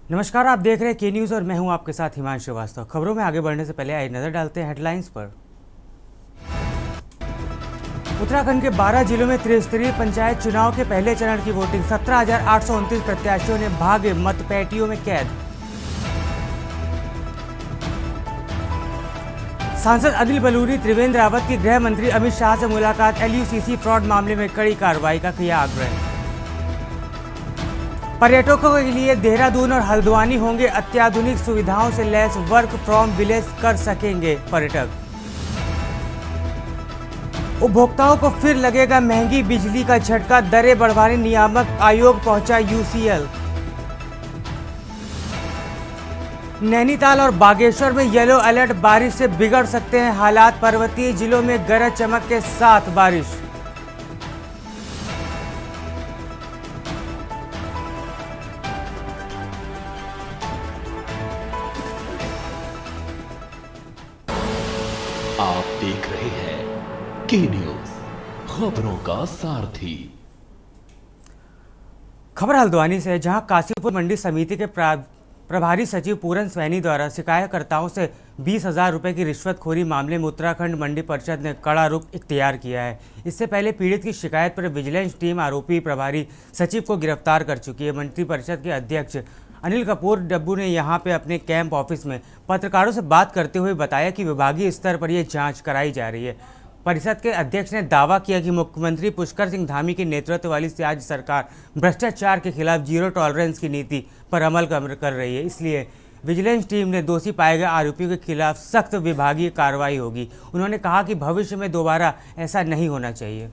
नमस्कार, आप देख रहे हैं के न्यूज़ और मैं हूं आपके साथ हिमांशु श्रीवास्तव। खबरों में आगे बढ़ने से पहले आइए नजर डालते हैं हेडलाइंस पर। उत्तराखंड के 12 जिलों में त्रिस्तरीय पंचायत चुनाव के पहले चरण की वोटिंग। 17,829 प्रत्याशियों ने भागे मतपेटियों में कैद। सांसद अनिल बलूनी त्रिवेंद्र रावत की गृह मंत्री अमित शाह से मुलाकात। LUCC फ्रॉड मामले में कड़ी कार्रवाई का किया आग्रह। पर्यटकों के लिए देहरादून और हल्द्वानी होंगे अत्याधुनिक सुविधाओं से लैस। वर्क फ्रॉम विलेज कर सकेंगे पर्यटक। उपभोक्ताओं को फिर लगेगा महंगी बिजली का झटका। दरें बढ़वाने नियामक आयोग पहुंचा UCL। नैनीताल और बागेश्वर में येलो अलर्ट। बारिश से बिगड़ सकते हैं हालात। पर्वतीय जिलों में गरज चमक के साथ बारिश। आप देख रहे हैं के न्यूज, खबरों का सारथी। खबर हल्द्वानी से है, जहां काशीपुर मंडी समिति के प्रभारी सचिव पूरन सैनी द्वारा शिकायतकर्ताओं से 20,000 रुपये की रिश्वतखोरी मामले में उत्तराखंड मंडी परिषद ने कड़ा रुख इख्तियार किया है। इससे पहले पीड़ित की शिकायत पर विजिलेंस टीम आरोपी प्रभारी सचिव को गिरफ्तार कर चुकी है। मंत्री परिषद के अध्यक्ष अनिल कपूर डब्बू ने यहां पे अपने कैंप ऑफिस में पत्रकारों से बात करते हुए बताया कि विभागीय स्तर पर यह जांच कराई जा रही है। परिषद के अध्यक्ष ने दावा किया कि मुख्यमंत्री पुष्कर सिंह धामी के नेतृत्व वाली राज्य सरकार भ्रष्टाचार के खिलाफ जीरो टॉलरेंस की नीति पर अमल कर रही है। इसलिए विजिलेंस टीम ने दोषी पाए गए आरोपियों के खिलाफ सख्त विभागीय कार्रवाई होगी। उन्होंने कहा कि भविष्य में दोबारा ऐसा नहीं होना चाहिए।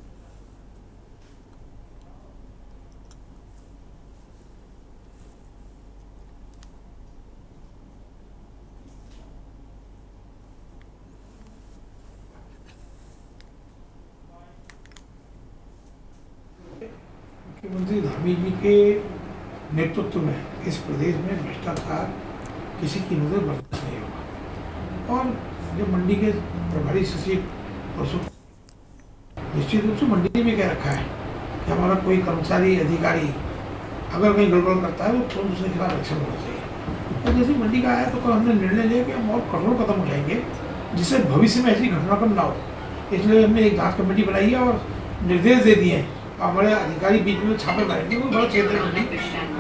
मुख्यमंत्री धामी जी के नेतृत्व में इस प्रदेश में भ्रष्टाचार किसी की नजर बर्दाश्त नहीं होगा। और जो मंडी के प्रभारी सचिव और निश्चित रूप से मंडी में क्या रखा है कि हमारा कोई कर्मचारी अधिकारी अगर कहीं गड़बड़ करता है तो तुरंत उसके खिलाफ एक्शन होना चाहिए। और जैसे मंडी का आया तो हमने निर्णय लिया कि हम और कठोर कदम उठाएंगे जिससे भविष्य में ऐसी घटनाक्रम ना हो। इसलिए हमने एक जांच कमेटी बनाई है और निर्देश दे दिए हैं। हमारे अधिकारी बीच में छापे मारेंगे। वो बड़ा क्षेत्र मंडी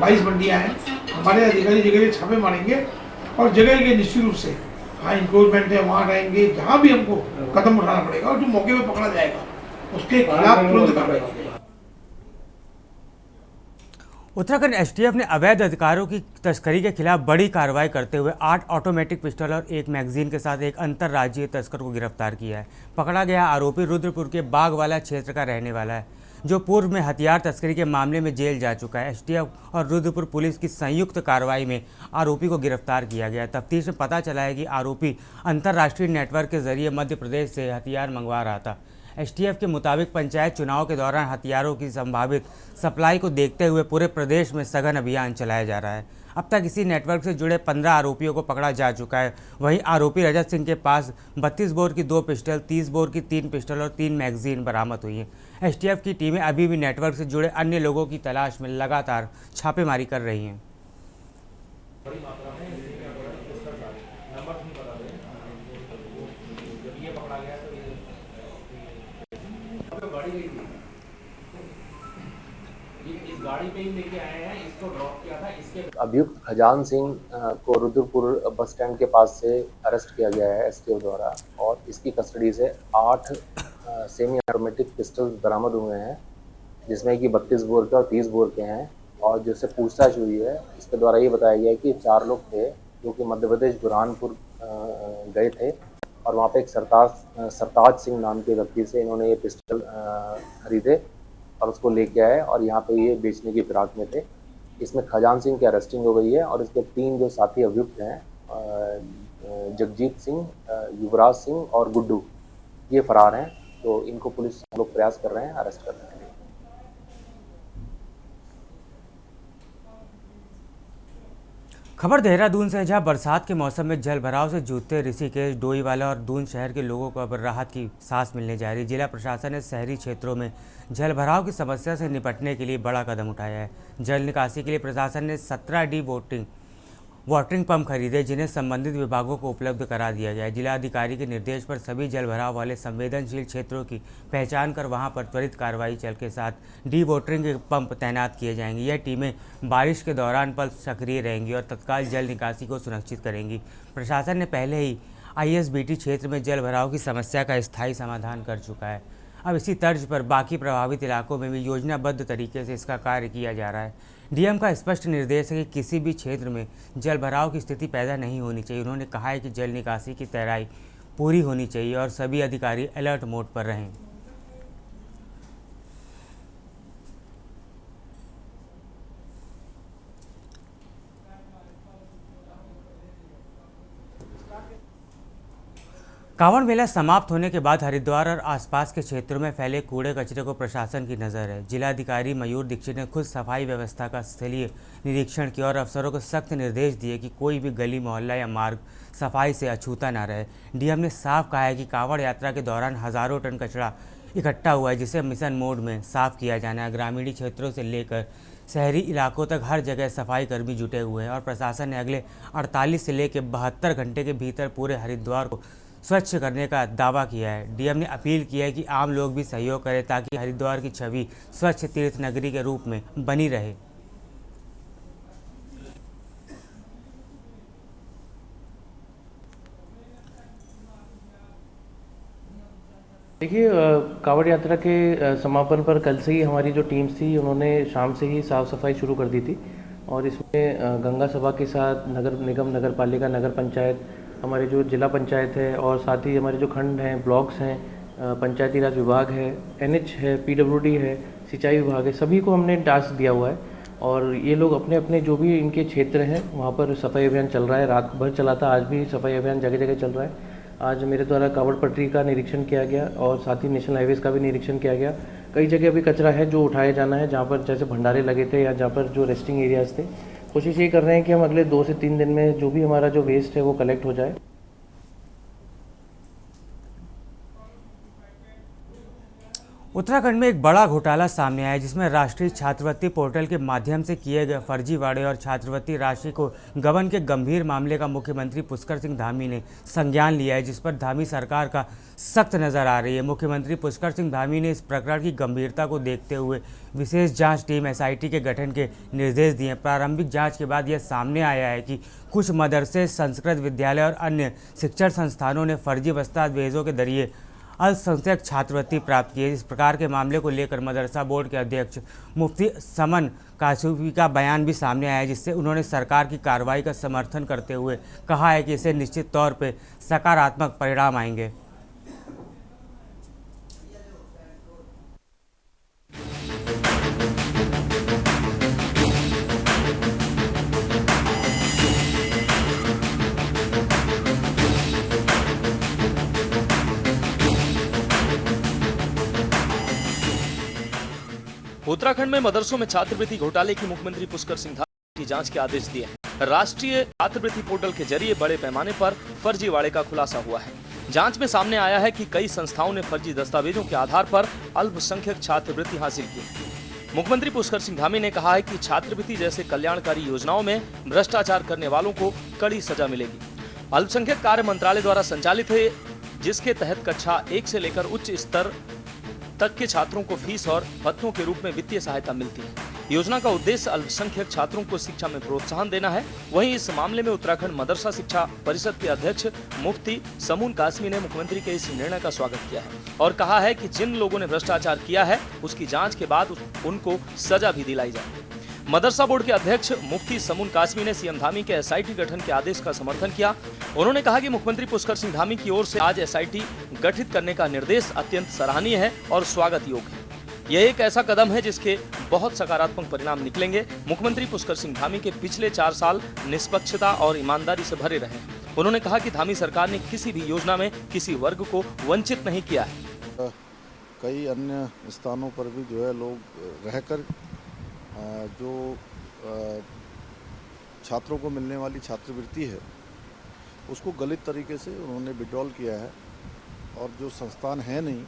22 मंडियाँ हैं। हमारे अधिकारी जगह छापे मारेंगे और जगह के निश्चित रूप से हाँ इंक्रोचमेंट है वहाँ रहेंगे। जहाँ भी हमको कदम उठाना पड़ेगा और जो मौके पर पकड़ा जाएगा उसके खिलाफ तुरंत कार्रवाई की जाएगी। उत्तराखंड STF ने अवैध अधिकारों की तस्करी के खिलाफ बड़ी कार्रवाई करते हुए 8 ऑटोमेटिक पिस्टल और 1 मैगजीन के साथ एक अंतर्राज्यीय तस्कर को गिरफ्तार किया है। पकड़ा गया आरोपी रुद्रपुर के बागवाला क्षेत्र का रहने वाला है, जो पूर्व में हथियार तस्करी के मामले में जेल जा चुका है। STF और रुद्रपुर पुलिस की संयुक्त कार्रवाई में आरोपी को गिरफ्तार किया गया। तफ्तीश में पता चला है कि आरोपी अंतर्राष्ट्रीय नेटवर्क के जरिए मध्य प्रदेश से हथियार मंगवा रहा था। STF के मुताबिक पंचायत चुनाव के दौरान हथियारों की संभावित सप्लाई को देखते हुए पूरे प्रदेश में सघन अभियान चलाया जा रहा है। अब तक इसी नेटवर्क से जुड़े 15 आरोपियों को पकड़ा जा चुका है। वहीं आरोपी रजत सिंह के पास 32 बोर की 2 पिस्टल, 30 बोर की 3 पिस्टल और 3 मैगजीन बरामद हुई हैं। STF की टीमें अभी भी नेटवर्क से जुड़े अन्य लोगों की तलाश में लगातार छापेमारी कर रही हैं। गाड़ी पे ही लेके आए हैं, इसको ड्रॉप किया था। इसके अभियुक्त खजान सिंह को रुद्रपुर बस स्टैंड के पास से अरेस्ट किया गया है STF द्वारा और इसकी कस्टडी से 8 सेमी ऑटोमेटिक पिस्टल बरामद हुए हैं, जिसमें कि 32 बोर के और 30 बोर के हैं। और जिससे पूछताछ हुई है इसके द्वारा ये बताया गया है कि 4 लोग थे जो कि मध्य प्रदेश बुरहानपुर गए थे और वहाँ पे एक सरताज सिंह नाम के व्यक्ति से इन्होंने ये पिस्टल खरीदे और उसको लेके आए और यहाँ पे ये बेचने की फिराक में थे। इसमें खजान सिंह की अरेस्टिंग हो गई है और इसके 3 जो साथी अभियुक्त हैं जगजीत सिंह, युवराज सिंह और गुड्डू, ये फरार हैं। तो इनको पुलिस लोग प्रयास कर रहे हैं अरेस्ट करने के लिए। खबर देहरादून से, जहां बरसात के मौसम में जलभराव से जूझते ऋषिकेश, डोईवाला और दून शहर के लोगों को अब राहत की सांस मिलने जा रही है। जिला प्रशासन ने शहरी क्षेत्रों में जलभराव की समस्या से निपटने के लिए बड़ा कदम उठाया है। जल निकासी के लिए प्रशासन ने 17 डी बोटिंग वाटरिंग पंप खरीदे, जिन्हें संबंधित विभागों को उपलब्ध करा दिया गया है। जिलाधिकारी के निर्देश पर सभी जल भराव वाले संवेदनशील क्षेत्रों की पहचान कर वहां पर त्वरित कार्रवाई चल के साथ डी वाटरिंग के पंप तैनात किए जाएंगे। यह टीमें बारिश के दौरान पर सक्रिय रहेंगी और तत्काल जल निकासी को सुनिश्चित करेंगी। प्रशासन ने पहले ही ISBT क्षेत्र में जल भराव की समस्या का स्थायी समाधान कर चुका है। अब इसी तर्ज पर बाकी प्रभावित इलाकों में भी योजनाबद्ध तरीके से इसका कार्य किया जा रहा है। DM का स्पष्ट निर्देश है कि किसी भी क्षेत्र में जल भराव की स्थिति पैदा नहीं होनी चाहिए। उन्होंने कहा है कि जल निकासी की तैयारी पूरी होनी चाहिए और सभी अधिकारी अलर्ट मोड पर रहें। कांवड़ मेला समाप्त होने के बाद हरिद्वार और आसपास के क्षेत्रों में फैले कूड़े कचरे को प्रशासन की नज़र है। जिलाधिकारी मयूर दीक्षित ने खुद सफाई व्यवस्था का स्थलीय निरीक्षण किया और अफसरों को सख्त निर्देश दिए कि कोई भी गली मोहल्ला या मार्ग सफाई से अछूता न रहे। DM ने साफ कहा है कि कांवड़ यात्रा के दौरान हज़ारों टन कचरा इकट्ठा हुआ है, जिसे मिशन मोड में साफ किया जाना है। ग्रामीण क्षेत्रों से लेकर शहरी इलाकों तक हर जगह सफाई कर्मी जुटे हुए हैं और प्रशासन ने अगले 48 से लेकर 72 घंटे के भीतर पूरे हरिद्वार को स्वच्छ करने का दावा किया है। DM ने अपील किया है कि आम लोग भी सहयोग करें ताकि हरिद्वार की छवि स्वच्छ तीर्थ नगरी के रूप में बनी रहे। देखिए, कांवड़ यात्रा के समापन पर कल से ही हमारी जो टीम्स थी उन्होंने शाम से ही साफ़ सफाई शुरू कर दी थी और इसमें गंगा सभा के साथ नगर निगम, नगर पालिका, नगर पंचायत, हमारे जो जिला पंचायत है और साथ ही हमारे जो खंड हैं, ब्लॉक्स हैं, पंचायती राज विभाग है, NH है, PWD है, सिंचाई विभाग है, सभी को हमने टास्क दिया हुआ है और ये लोग अपने अपने जो भी इनके क्षेत्र हैं वहाँ पर सफाई अभियान चल रहा है। रात भर चला था, आज भी सफाई अभियान जगह जगह चल रहा है। आज मेरे द्वारा कांवड़ पटरी का निरीक्षण किया गया और साथ ही नेशनल हाईवेज़ का भी निरीक्षण किया गया। कई जगह अभी कचरा है जो उठाया जाना है, जहाँ पर जैसे भंडारे लगे थे या जहाँ पर जो रेस्टिंग एरियाज़ थे। कोशिश ये कर रहे हैं कि हम अगले 2 से 3 दिन में जो भी हमारा जो वेस्ट है वो कलेक्ट हो जाए। उत्तराखंड में एक बड़ा घोटाला सामने आया है, जिसमें राष्ट्रीय छात्रवृत्ति पोर्टल के माध्यम से किए गए फर्जीवाड़े और छात्रवृत्ति राशि को गबन के गंभीर मामले का मुख्यमंत्री पुष्कर सिंह धामी ने संज्ञान लिया है, जिस पर धामी सरकार का सख्त नज़र आ रही है। मुख्यमंत्री पुष्कर सिंह धामी ने इस प्रकरण की गंभीरता को देखते हुए विशेष जांच टीम SIT के गठन के निर्देश दिए। प्रारंभिक जांच के बाद यह सामने आया है कि कुछ मदरसे, संस्कृत विद्यालय और अन्य शिक्षण संस्थानों ने फर्जी दस्तावेजों के जरिए अल्पसंख्यक छात्रवृत्ति प्राप्त की है। इस प्रकार के मामले को लेकर मदरसा बोर्ड के अध्यक्ष मुफ्ती समन कासूफी का बयान भी सामने आया है, जिससे उन्होंने सरकार की कार्रवाई का समर्थन करते हुए कहा है कि इससे निश्चित तौर पर सकारात्मक परिणाम आएंगे। उत्तराखंड में मदरसों में छात्रवृत्ति घोटाले की मुख्यमंत्री पुष्कर सिंह धामी की जांच के आदेश दिए हैं। राष्ट्रीय छात्रवृत्ति पोर्टल के जरिए बड़े पैमाने पर फर्जीवाड़े का खुलासा हुआ है। जांच में सामने आया है कि कई संस्थाओं ने फर्जी दस्तावेजों के आधार पर अल्पसंख्यक छात्रवृत्ति हासिल की है। मुख्यमंत्री पुष्कर सिंह धामी ने कहा है कि छात्रवृत्ति जैसे कल्याणकारी योजनाओं में भ्रष्टाचार करने वालों को कड़ी सजा मिलेगी। अल्पसंख्यक कार्य मंत्रालय द्वारा संचालित है, जिसके तहत कक्षा 1 से लेकर उच्च स्तर तक के छात्रों को फीस और भत्तों के रूप में वित्तीय सहायता मिलती है। योजना का उद्देश्य अल्पसंख्यक छात्रों को शिक्षा में प्रोत्साहन देना है। वहीं इस मामले में उत्तराखंड मदरसा शिक्षा परिषद के अध्यक्ष मुफ्ती समून कासमी ने मुख्यमंत्री के इस निर्णय का स्वागत किया है और कहा है कि जिन लोगों ने भ्रष्टाचार किया है उसकी जांच के बाद उनको सजा भी दिलाई जाए। मदरसा बोर्ड के अध्यक्ष मुफ्ती समून कासमी ने CM धामी के SIT गठन के आदेश का समर्थन किया। उन्होंने कहा कि मुख्यमंत्री पुष्कर सिंह धामी की ओर से आज SIT गठित करने का निर्देश अत्यंत सराहनीय है और स्वागत योग्य है। यह एक ऐसा कदम है जिसके बहुत सकारात्मक परिणाम निकलेंगे। मुख्यमंत्री पुष्कर सिंह धामी के पिछले 4 साल निष्पक्षता और ईमानदारी से भरे रहे। उन्होंने कहा कि धामी सरकार ने किसी भी योजना में किसी वर्ग को वंचित नहीं किया है। कई अन्य स्थानों पर भी जो है लोग रहकर जो छात्रों को मिलने वाली छात्रवृत्ति है उसको गलत तरीके से उन्होंने विड्रॉल किया है और जो संस्थान है नहीं,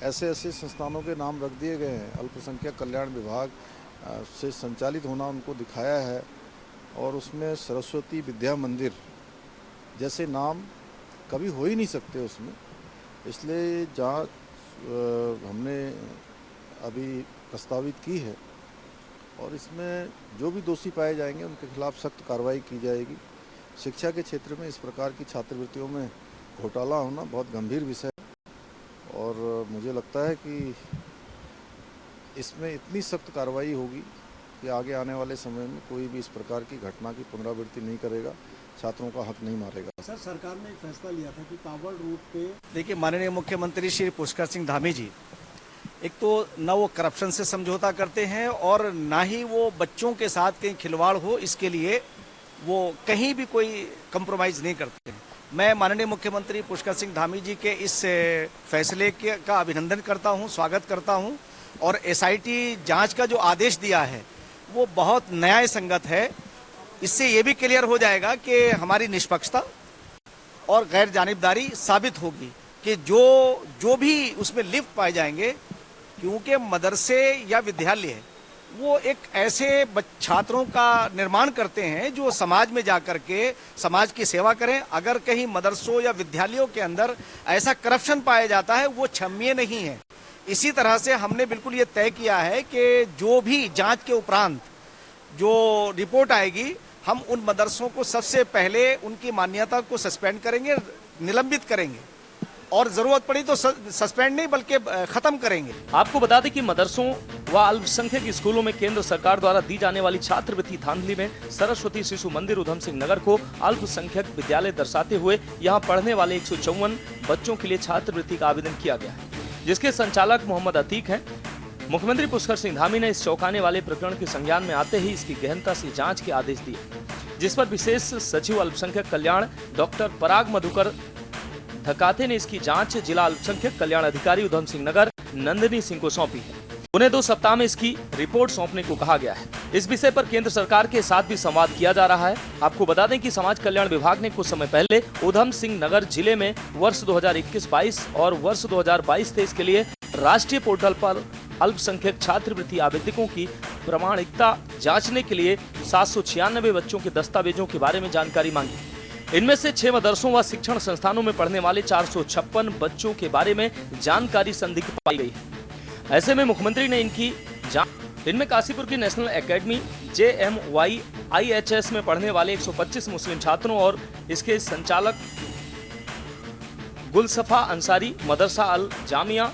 ऐसे संस्थानों के नाम रख दिए गए हैं। अल्पसंख्यक कल्याण विभाग से संचालित होना उनको दिखाया है और उसमें सरस्वती विद्या मंदिर जैसे नाम कभी हो ही नहीं सकते उसमें। इसलिए जांच हमने अभी प्रस्तावित की है और इसमें जो भी दोषी पाए जाएंगे उनके खिलाफ सख्त कार्रवाई की जाएगी। शिक्षा के क्षेत्र में इस प्रकार की छात्रवृत्तियों में घोटाला होना बहुत गंभीर विषय है और मुझे लगता है कि इसमें इतनी सख्त कार्रवाई होगी कि आगे आने वाले समय में कोई भी इस प्रकार की घटना की पुनरावृत्ति नहीं करेगा, छात्रों का हक नहीं मारेगा। सर, सरकार ने एक फैसला लिया था कि कांवड़ रूट पे देखिए, माननीय मुख्यमंत्री श्री पुष्कर सिंह धामी जी एक तो न वो करप्शन से समझौता करते हैं और ना ही वो बच्चों के साथ कहीं खिलवाड़ हो, इसके लिए वो कहीं भी कोई कंप्रोमाइज़ नहीं करते हैं। मैं माननीय मुख्यमंत्री पुष्कर सिंह धामी जी के इस फैसले का अभिनंदन करता हूं, स्वागत करता हूं और एसआईटी जांच का जो आदेश दिया है वो बहुत न्याय संगत है। इससे ये भी क्लियर हो जाएगा कि हमारी निष्पक्षता और गैर जानिबदारी साबित होगी कि जो भी उसमें लिप्त पाए जाएंगे, क्योंकि मदरसे या विद्यालय वो एक ऐसे छात्रों का निर्माण करते हैं जो समाज में जाकर के समाज की सेवा करें। अगर कहीं मदरसों या विद्यालयों के अंदर ऐसा करप्शन पाया जाता है वो क्षम्य नहीं है। इसी तरह से हमने बिल्कुल ये तय किया है कि जो भी जांच के उपरांत जो रिपोर्ट आएगी, हम उन मदरसों को सबसे पहले उनकी मान्यता को सस्पेंड करेंगे, निलंबित करेंगे और जरूरत पड़ी तो सस्पेंड नहीं बल्कि खत्म करेंगे। आपको बता दें कि मदरसों व अल्पसंख्यक स्कूलों में केंद्र सरकार द्वारा दी जाने वाली छात्रवृत्ति धांधली में सरस्वती शिशु मंदिर उधम सिंह नगर को अल्पसंख्यक विद्यालय दर्शाते हुए यहां पढ़ने वाले 154 बच्चों के लिए छात्रवृत्ति का आवेदन किया गया है, जिसके संचालक मोहम्मद अतीक हैं। मुख्यमंत्री पुष्कर सिंह धामी ने इस चौंकाने वाले प्रकरण के संज्ञान में आते ही इसकी गहनता से जांच के आदेश दिए, जिस पर विशेष सचिव अल्पसंख्यक कल्याण डॉक्टर पराग मधुकर धकाते ने इसकी जांच जिला अल्पसंख्यक कल्याण अधिकारी उधम सिंह नगर नंदिनी सिंह को सौंपी है। उन्हें 2 सप्ताह में इसकी रिपोर्ट सौंपने को कहा गया है। इस विषय पर केंद्र सरकार के साथ भी संवाद किया जा रहा है। आपको बता दें कि समाज कल्याण विभाग ने कुछ समय पहले उधम सिंह नगर जिले में वर्ष 2021-22 और वर्ष 2022-23 के लिए राष्ट्रीय पोर्टल पर अल्पसंख्यक छात्रवृत्ति आवेदकों की प्रामाणिकता जांचने के लिए 796 बच्चों के दस्तावेजों के बारे में जानकारी मांगी। इनमें से 6 मदरसों व शिक्षण संस्थानों में पढ़ने वाले 456 बच्चों के बारे में जानकारी संदिग्ध पाई गई है। ऐसे में मुख्यमंत्री ने इनकी जांच, इनमें काशीपुर की नेशनल एकेडमी JMYIHS में पढ़ने वाले 125 मुस्लिम छात्रों और इसके संचालक गुलसफा अंसारी मदरसा अल जामिया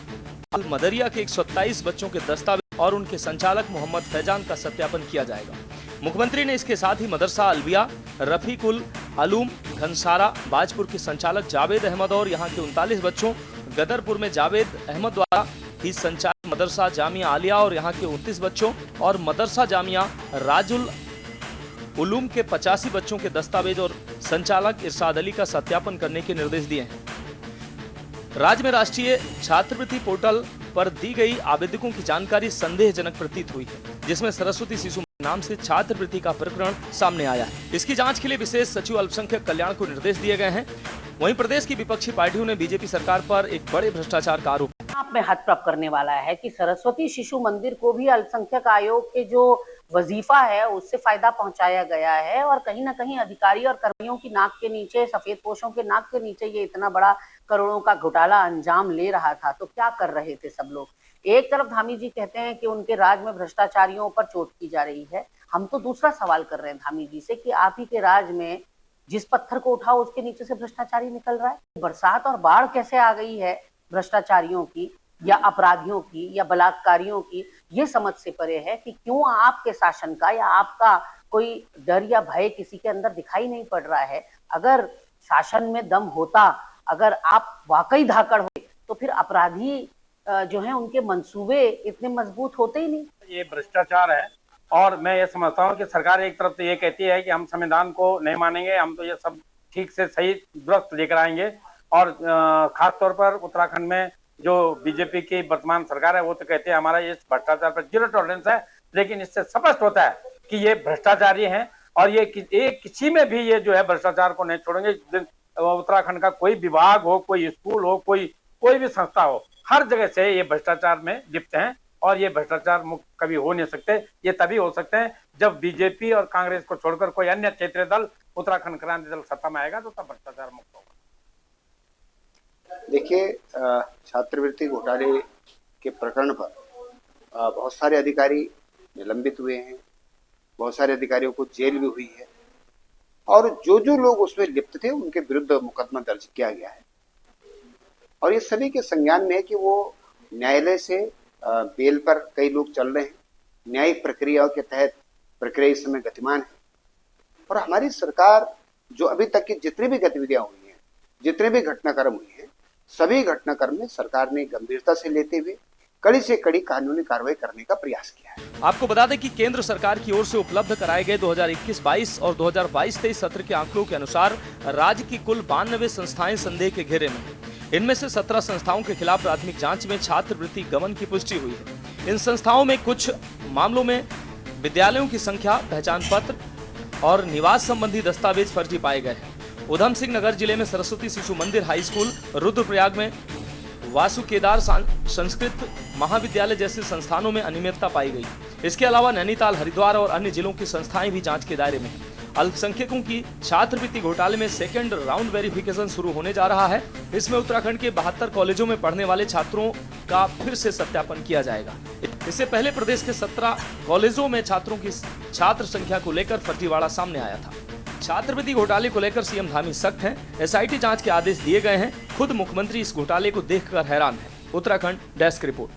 अल मदरिया के 127 बच्चों के दस्तावेज और उनके संचालक मोहम्मद फैजान का सत्यापन किया जाएगा। मुख्यमंत्री ने इसके साथ ही मदरसा अलबिया रफीकुल अलूम घनसारा बाजपुर के संचालक जावेद अहमद और यहाँ के 39 बच्चों, गदरपुर में जावेद अहमद द्वारा ही संचालित मदरसा जामिया आलिया और यहाँ के 29 बच्चों और मदरसा जामिया राजुल उलूम के 85 बच्चों के दस्तावेज और संचालक इरशाद अली का सत्यापन करने के निर्देश दिए हैं। राज्य में राष्ट्रीय छात्रवृत्ति पोर्टल पर दी गई आवेदकों की जानकारी संदेहजनक प्रतीत हुई है, जिसमें सरस्वती शिशु नाम से छात्रवृत्ति का प्रकरण सामने आया है। इसकी जांच के लिए विशेष सचिव अल्पसंख्यक कल्याण को निर्देश दिए गए हैं। वहीं प्रदेश की विपक्षी पार्टियों ने बीजेपी सरकार पर एक बड़े भ्रष्टाचार का आरोप आप में हतप्रभ करने वाला है कि सरस्वती शिशु मंदिर को भी अल्पसंख्यक आयोग के जो वजीफा है उससे फायदा पहुंचाया गया है और कहीं ना कहीं अधिकारी और कर्मियों की नाक के नीचे, सफेद पोशों के नाक के नीचे ये इतना बड़ा करोड़ों का घोटाला अंजाम ले रहा था। तो क्या कर रहे थे सब लोग? एक तरफ धामी जी कहते हैं कि उनके राज में भ्रष्टाचारियों पर चोट की जा रही है, हम तो दूसरा सवाल कर रहे हैं धामी जी से कि आप ही के राज में जिस पत्थर को उठाओ उसके नीचे से भ्रष्टाचारी निकल रहा है। बरसात और बाढ़ कैसे आ गई है भ्रष्टाचारियों की या अपराधियों की या बलात्कारियों की, ये समझ से परे है कि क्यों आपके शासन का या आपका कोई डर या भय किसी के अंदर दिखाई नहीं पड़ रहा है। अगर शासन में दम होता, अगर आप वाकई धाकड़ होते तो फिर अपराधी जो है उनके मंसूबे इतने मजबूत होते ही नहीं। ये भ्रष्टाचार है और मैं ये समझता हूँ कि सरकार एक तरफ से ये कहती है कि हम संविधान को नहीं मानेंगे, हम तो ये सब ठीक से सही दुरुस्त लेकर आएंगे और खास तौर पर उत्तराखंड में जो बीजेपी की वर्तमान सरकार है वो तो कहते हैं हमारा ये भ्रष्टाचार पर 0 टॉलरेंस है, लेकिन इससे स्पष्ट होता है कि ये भ्रष्टाचारी हैं और ये किसी में भी ये जो है भ्रष्टाचार को नहीं छोड़ेंगे। उत्तराखंड का कोई विभाग हो, कोई स्कूल हो, कोई भी संस्था हो, हर जगह से ये भ्रष्टाचार में लिप्त हैं और ये भ्रष्टाचार मुक्त कभी हो नहीं सकते। ये तभी हो सकते हैं जब बीजेपी और कांग्रेस को छोड़कर कोई अन्य क्षेत्रीय दल उत्तराखंड क्रांति दल सत्ता में आएगा तो तब भ्रष्टाचार मुक्त होगा। देखिए, छात्रवृत्ति घोटाले के प्रकरण पर बहुत सारे अधिकारी निलंबित हुए हैं, बहुत सारे अधिकारियों को जेल भी हुई है और जो लोग उसमें लिप्त थे उनके विरुद्ध मुकदमा दर्ज किया गया है और ये सभी के संज्ञान में है कि वो न्यायालय से बेल पर कई लोग चल रहे हैं। न्यायिक प्रक्रियाओं के तहत प्रक्रिया इस समय गतिमान है और हमारी सरकार जो अभी तक की जितनी भी गतिविधियां हुई हैं, जितने भी घटनाक्रम हुए हैं, सभी घटनाक्रम में सरकार ने गंभीरता से लेते हुए कड़ी से कड़ी कानूनी कार्रवाई करने का प्रयास किया है। आपको बता दें कि केंद्र सरकार की ओर से उपलब्ध कराए गए 2021-22 और 2022-23 सत्र के आंकड़ों के अनुसार राज्य की कुल 92 संस्थाएं संदेह के घेरे में हैं। इनमें से 17 संस्थाओं के खिलाफ प्राथमिक जांच में छात्रवृत्ति गबन की पुष्टि हुई है। इन संस्थाओं में कुछ मामलों में विद्यालयों की संख्या, पहचान पत्र और निवास संबंधी दस्तावेज फर्जी पाए गए हैं। उधम सिंह नगर जिले में सरस्वती शिशु मंदिर हाई स्कूल, रुद्रप्रयाग में वासु केदार संस्कृत महाविद्यालय जैसे संस्थानों में अनियमितता पाई गई। इसके अलावा नैनीताल, हरिद्वार और अन्य जिलों की संस्थाएं भी जांच के दायरे में हैं। अल्पसंख्यकों की छात्रवृत्ति घोटाले में सेकंड राउंड वेरिफिकेशन शुरू होने जा रहा है। इसमें उत्तराखंड के 72 कॉलेजों में पढ़ने वाले छात्रों का फिर से सत्यापन किया जाएगा। इससे पहले प्रदेश के 17 कॉलेजों में छात्रों की छात्र संख्या को लेकर फर्जीवाड़ा सामने आया था। छात्रवृत्ति घोटाले को लेकर सीएम धामी सख्त हैं। एसआईटी जांच के आदेश दिए गए हैं। खुद मुख्यमंत्री इस घोटाले को देखकर हैरान हैं। Uttarakhand desk report.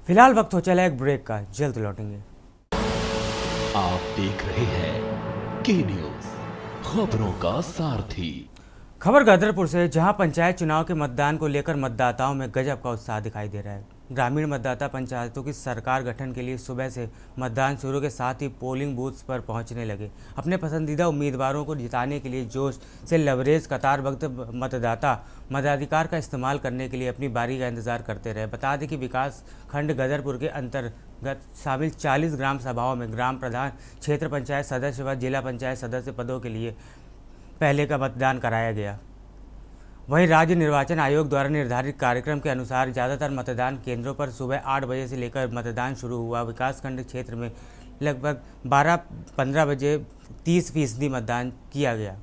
फिलहाल वक्त हो चला एक ब्रेक का, जल्द लौटेंगे। आप देख रहे हैं के न्यूज, खबरों का सारथी। खबर गदरपुर से, जहां पंचायत चुनाव के मतदान को लेकर मतदाताओं में गजब का उत्साह दिखाई दे रहा है। ग्रामीण मतदाता पंचायतों की सरकार गठन के लिए सुबह से मतदान शुरू के साथ ही पोलिंग बूथ्स पर पहुंचने लगे। अपने पसंदीदा उम्मीदवारों को जिताने के लिए जोश से लबरेज कतारबद्ध मतदाता मताधिकार का इस्तेमाल करने के लिए अपनी बारी का इंतजार करते रहे। बता दें कि विकास खंड गदरपुर के अंतर्गत शामिल 40 ग्राम सभाओं में ग्राम प्रधान, क्षेत्र पंचायत सदस्य व जिला पंचायत सदस्य पदों के लिए पहले का मतदान कराया गया। वहीं राज्य निर्वाचन आयोग द्वारा निर्धारित कार्यक्रम के अनुसार ज़्यादातर मतदान केंद्रों पर सुबह 8 बजे से लेकर मतदान शुरू हुआ। विकासखंड क्षेत्र में लगभग 12-15 बजे 30% मतदान किया गया।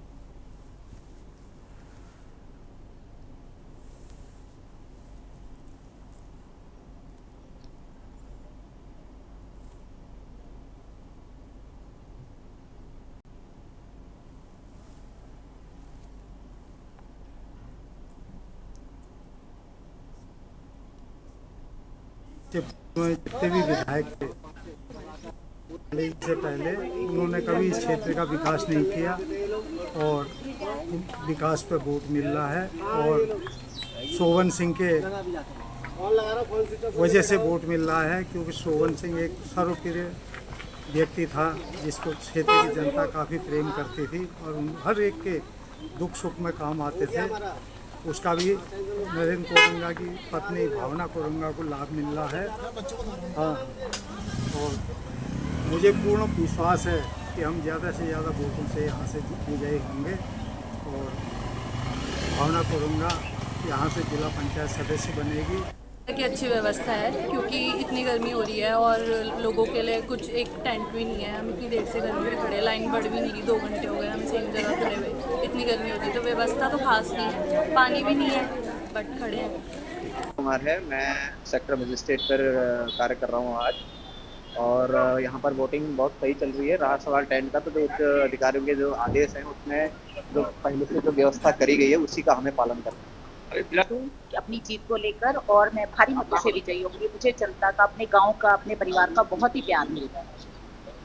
जितने भी विधायक थे से पहले उन्होंने कभी इस क्षेत्र का विकास नहीं किया और विकास पर वोट मिल रहा है और शोभन सिंह के वजह से वोट मिल रहा है, क्योंकि शोभन सिंह एक सर्वप्रिय व्यक्ति था जिसको क्षेत्र की जनता काफ़ी प्रेम करती थी और हर एक के दुख सुख में काम आते थे। उसका भी नरेंद्र कोरंगा की पत्नी भावना कोरंगा को लाभ मिल रहा है। हाँ, और मुझे पूर्ण विश्वास है कि हम ज़्यादा से ज़्यादा वोटों से यहाँ से विजयी होंगे और भावना कोरंगा यहाँ से जिला पंचायत सदस्य बनेगी। की अच्छी व्यवस्था है क्योंकि इतनी गर्मी हो रही है और लोगों के लिए कुछ एक टेंट भी नहीं है। हम इतनी देर से गर्मी में खड़े, लाइन बढ़ भी नहीं, 2 घंटे हो गए हम सेम जगह खड़े हुए, इतनी गर्मी होती है। तो व्यवस्था तो खास नहीं है, पानी भी नहीं है, बट खड़े हैं। कुमार है, मैं सेक्टर मजिस्ट्रेट पर कार्य कर रहा हूँ आज और यहाँ पर वोटिंग बहुत सही चल रही है। रहा सवाल टेंट का, तो जो अधिकारियों के जो आदेश हैं उसमें जो पहले से जो व्यवस्था करी गई है उसी का हमें पालन करना है। अपनी जीत को लेकर और मैं भारी मतों से विजयी होंगी। मुझे जनता का, अपने गांव का, अपने परिवार का बहुत ही प्यार मिल रहा है।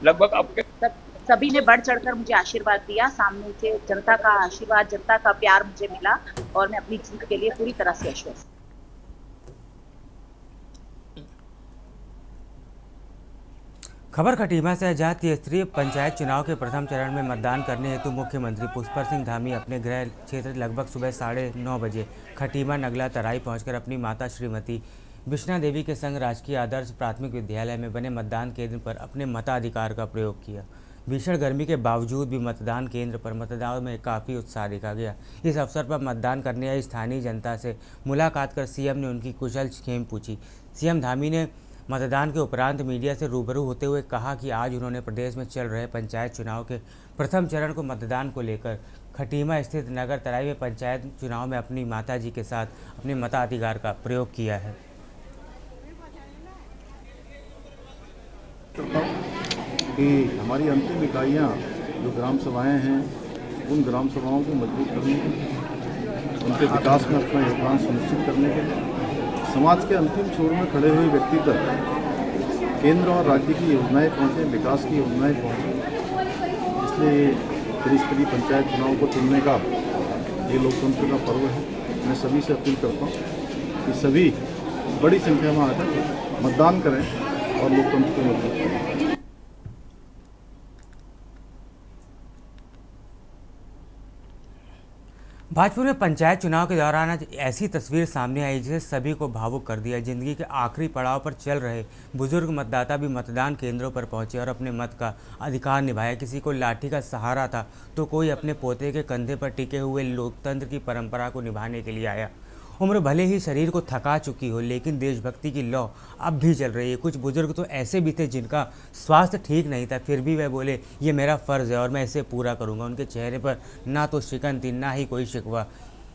लगभग आपके सभी ने बढ़ चढ़कर मुझे आशीर्वाद दिया। सामने से जनता का आशीर्वाद, जनता का प्यार मुझे मिला और मैं अपनी जीत के लिए पूरी तरह से आश्वस्त। खबर खटीमा से, जहां त्रिस्तरीय पंचायत चुनाव के प्रथम चरण में मतदान करने हेतु मुख्यमंत्री पुष्कर सिंह धामी अपने गृह क्षेत्र लगभग सुबह 9:30 बजे खटीमा नगला तराई पहुंचकर अपनी माता श्रीमती विष्णा देवी के संग राजकीय आदर्श प्राथमिक विद्यालय में बने मतदान केंद्र पर अपने मताधिकार का प्रयोग किया। भीषण गर्मी के बावजूद भी मतदान केंद्र पर मतदान में काफ़ी उत्साह देखा गया। इस अवसर पर मतदान करने आई स्थानीय जनता से मुलाकात कर सीएम ने उनकी कुशल क्षेम पूछी। सीएम धामी ने मतदान के उपरांत मीडिया से रूबरू होते हुए कहा कि आज उन्होंने प्रदेश में चल रहे पंचायत चुनाव के प्रथम चरण को मतदान को लेकर खटीमा स्थित नगर तराई में पंचायत चुनाव में अपनी माताजी के साथ अपने मताधिकार का प्रयोग किया है। कि हमारी अंतिम इकाइयाँ जो ग्राम सभाएँ हैं, उन ग्राम सभाओं को मजबूत करने के लिए, उनके विकास में अपना योगदान सुनिश्चित करने के लिए, समाज के अंतिम छोर में खड़े हुए व्यक्ति तक केंद्र और राज्य की योजनाएं पहुँचे, विकास की योजनाएं पहुँचे। इसलिए त्रिस्तरीय पंचायत चुनाव को चुनने का ये लोकतंत्र का पर्व है। मैं सभी से अपील करता हूँ कि सभी बड़ी संख्या में आकर मतदान करें और लोकतंत्र को मजबूत करें। भाजपा में पंचायत चुनाव के दौरान आज ऐसी तस्वीर सामने आई जिसे सभी को भावुक कर दिया। जिंदगी के आखिरी पड़ाव पर चल रहे बुजुर्ग मतदाता भी मतदान केंद्रों पर पहुंचे और अपने मत का अधिकार निभाया। किसी को लाठी का सहारा था तो कोई अपने पोते के कंधे पर टिके हुए लोकतंत्र की परंपरा को निभाने के लिए आया। उम्र भले ही शरीर को थका चुकी हो, लेकिन देशभक्ति की लौ अब भी चल रही है। कुछ बुजुर्ग तो ऐसे भी थे जिनका स्वास्थ्य ठीक नहीं था, फिर भी वह बोले ये मेरा फ़र्ज़ है और मैं इसे पूरा करूंगा। उनके चेहरे पर ना तो शिकन थी, ना ही कोई शिकवा।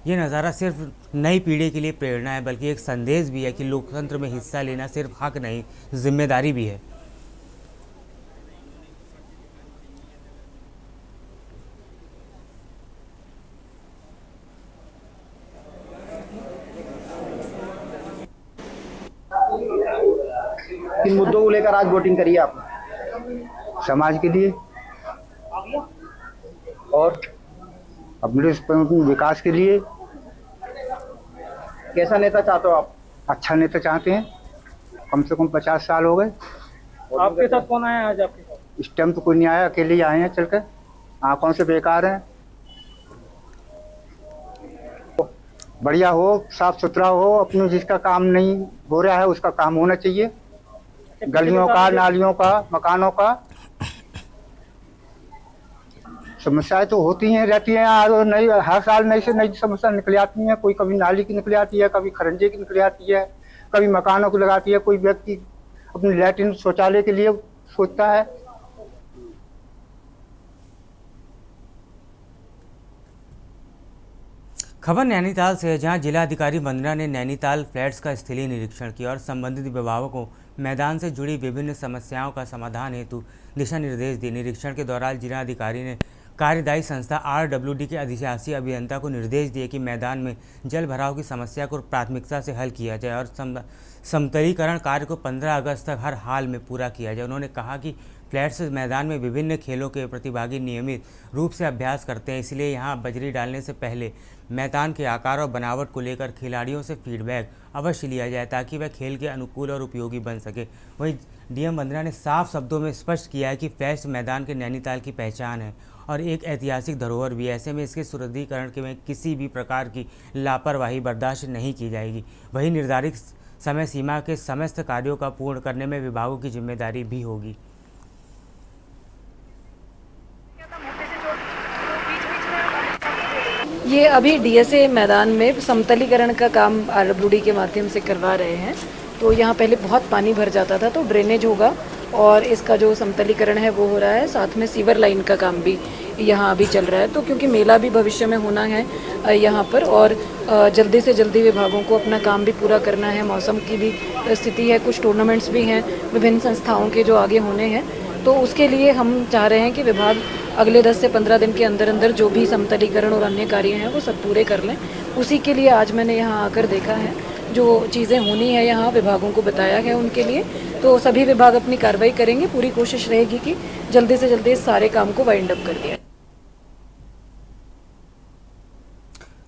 ये नज़ारा सिर्फ नई पीढ़ी के लिए प्रेरणा है, बल्कि एक संदेश भी है कि लोकतंत्र में हिस्सा लेना सिर्फ हक नहीं, जिम्मेदारी भी है। किन मुद्दों को लेकर आज वोटिंग करी आपने? समाज के लिए और अपने विकास के लिए। कैसा नेता चाहते हो आप? अच्छा नेता चाहते हैं। कम से कम 50 साल हो गए। आपके साथ कौन आया आज आपके साथ? इस टाइम तो कोई नहीं आया, अकेले ही आए हैं चल कर। आँखों से बेकार हैं। बढ़िया हो, साफ सुथरा हो, अपने जिसका काम नहीं हो रहा है उसका काम होना चाहिए। गलियों का, नालियों का, मकानों का समस्याएं तो होती हैं, रहती हैं। और नई हर साल नई से नई समस्या निकल आती हैं। कोई कभी नाली की निकल आती है, कभी खरंजे की निकल आती है, कभी मकानों की लगाती है। कोई व्यक्ति अपने लैट्रिन शौचालय के लिए सोचता है। खबर नैनीताल से है, जहां जिलाधिकारी वंदना ने नैनीताल फ्लैट्स का स्थलीय निरीक्षण किया और संबंधित विभागों को मैदान से जुड़ी विभिन्न समस्याओं का समाधान हेतु दिशा निर्देश दिए। निरीक्षण के दौरान जिलाधिकारी ने कार्यदायी संस्था RWD के अधिशासी अभियंता को निर्देश दिए कि मैदान में जल भराव की समस्या को प्राथमिकता से हल किया जाए और समतलीकरण कार्य को 15 अगस्त तक हर हाल में पूरा किया जाए। उन्होंने कहा कि फ्लैट्स मैदान में विभिन्न खेलों के प्रतिभागी नियमित रूप से अभ्यास करते हैं, इसलिए यहां बजरी डालने से पहले मैदान के आकार और बनावट को लेकर खिलाड़ियों से फीडबैक अवश्य लिया जाए ताकि वह खेल के अनुकूल और उपयोगी बन सके। वहीं DM वंदना ने साफ शब्दों में स्पष्ट किया है कि फ्लैट्स मैदान के नैनीताल की पहचान है और एक ऐतिहासिक धरोहर भी। ऐसे में इसके सुदृढ़ीकरण के में किसी भी प्रकार की लापरवाही बर्दाश्त नहीं की जाएगी। वहीं निर्धारित समय सीमा के समस्त कार्यों का पूर्ण करने में विभागों की जिम्मेदारी भी होगी। ये अभी DSA मैदान में समतलीकरण का काम RWD के माध्यम से करवा रहे हैं। तो यहाँ पहले बहुत पानी भर जाता था, तो ड्रेनेज होगा और इसका जो समतलीकरण है वो हो रहा है। साथ में सीवर लाइन का काम भी यहाँ अभी चल रहा है। तो क्योंकि मेला भी भविष्य में होना है यहाँ पर और जल्दी से जल्दी विभागों को अपना काम भी पूरा करना है। मौसम की भी स्थिति है, कुछ टूर्नामेंट्स भी हैं विभिन्न संस्थाओं के जो आगे होने हैं। तो उसके लिए हम चाह रहे हैं कि विभाग अगले 10 से 15 दिन के अंदर अंदर जो भी समतलीकरण और अन्य कार्य हैं वो सब पूरे कर लें। उसी के लिए आज मैंने यहाँ आकर देखा है, जो चीज़ें होनी है यहाँ विभागों को बताया है उनके लिए। तो सभी विभाग अपनी कार्रवाई करेंगे। पूरी कोशिश रहेगी कि जल्दी से जल्दी इस सारे काम को वाइंड अप कर दिया।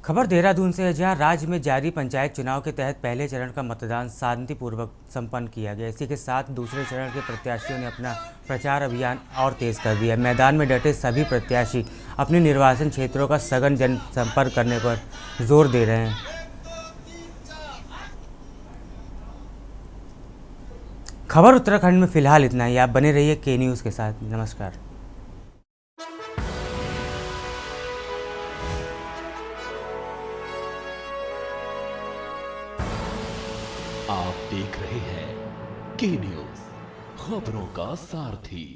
खबर देहरादून से है, जहां राज्य में जारी पंचायत चुनाव के तहत पहले चरण का मतदान शांतिपूर्वक संपन्न किया गया। इसी के साथ दूसरे चरण के प्रत्याशियों ने अपना प्रचार अभियान और तेज कर दिया। मैदान में डटे सभी प्रत्याशी अपने निर्वाचन क्षेत्रों का सघन जनसंपर्क करने पर जोर दे रहे हैं। खबर उत्तराखंड में फिलहाल इतना ही। आप बने रहिए K न्यूज़ के साथ। नमस्कार। आप देख रहे हैं के न्यूज, खबरों का सारथी।